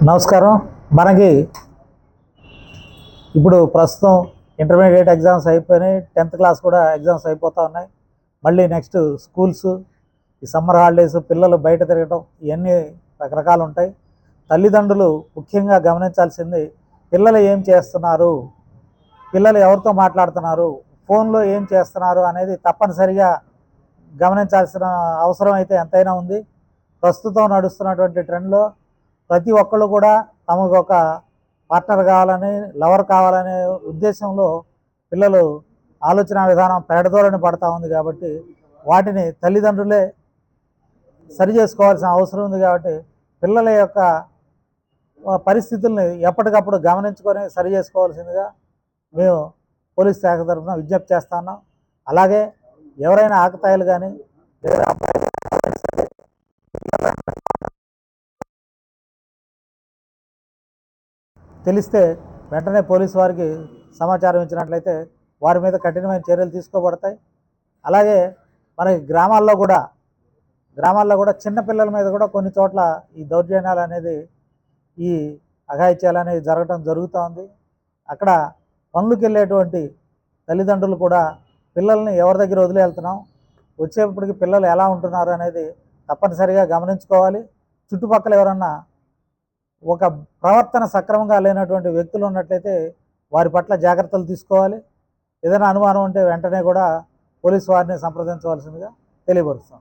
నమస్కారం. మనకి ఇప్పుడు ప్రస్తుతం ఇంటర్మీడియట్ ఎగ్జామ్స్ అయిపోయినాయి, 10th క్లాస్ కూడా ఎగ్జామ్స్ అయిపోతూ ఉన్నాయి. మళ్ళీ నెక్స్ట్ స్కూల్స్, ఈ సమ్మర్ హాలిడేస్, పిల్లలు బయట తిరగటం, ఇవన్నీ రకరకాలు ఉంటాయి. తల్లిదండ్రులు ముఖ్యంగా గమనించాల్సింది పిల్లలు ఏం చేస్తున్నారు, పిల్లలు ఎవరితో మాట్లాడుతున్నారు, ఫోన్లో ఏం చేస్తున్నారు అనేది తప్పనిసరిగా గమనించాల్సిన అవసరం అయితే ఎంతైనా ఉంది. ప్రస్తుతం నడుస్తున్నటువంటి ట్రెండ్లో ప్రతి ఒక్కళ్ళు కూడా తమకు ఒక పార్ట్నర్ కావాలని, లవర్ కావాలనే ఉద్దేశంలో పిల్లలు ఆలోచన విధానం పెడదోలని పడతా ఉంది. కాబట్టి వాటిని తల్లిదండ్రులే సరి చేసుకోవాల్సిన అవసరం ఉంది. కాబట్టి పిల్లల యొక్క పరిస్థితుల్ని ఎప్పటికప్పుడు గమనించుకొని సరి చేసుకోవాల్సిందిగా మేము పోలీస్ శాఖ తరఫున విజ్ఞప్తి చేస్తున్నాం. అలాగే ఎవరైనా ఆకతాయిలు కానీ లేదా తెలిస్తే వెంటనే పోలీసు వారికి సమాచారం ఇచ్చినట్లయితే వారి మీద కఠినమైన చర్యలు తీసుకోబడతాయి. అలాగే మనకి గ్రామాల్లో కూడా చిన్నపిల్లల మీద కూడా కొన్ని చోట్ల ఈ దౌర్జన్యాలు అనేది, ఈ అఘాయిత్యాలు అనేవి జరుగుతూ ఉంది. అక్కడ పనులకు వెళ్ళేటువంటి తల్లిదండ్రులు కూడా పిల్లల్ని ఎవరి దగ్గర వదిలి వెళ్తున్నాం, వచ్చేప్పటికి పిల్లలు ఎలా ఉంటున్నారు అనేది తప్పనిసరిగా గమనించుకోవాలి. చుట్టుపక్కల ఎవరన్నా ఒక ప్రవర్తన సక్రమంగా లేనటువంటి వ్యక్తులు ఉన్నట్లయితే వారి పట్ల జాగ్రత్తలు తీసుకోవాలి. ఏదైనా అనుమానం ఉంటే వెంటనే కూడా పోలీసు వారిని సంప్రదించవలసిందిగా తెలియపరుస్తాం.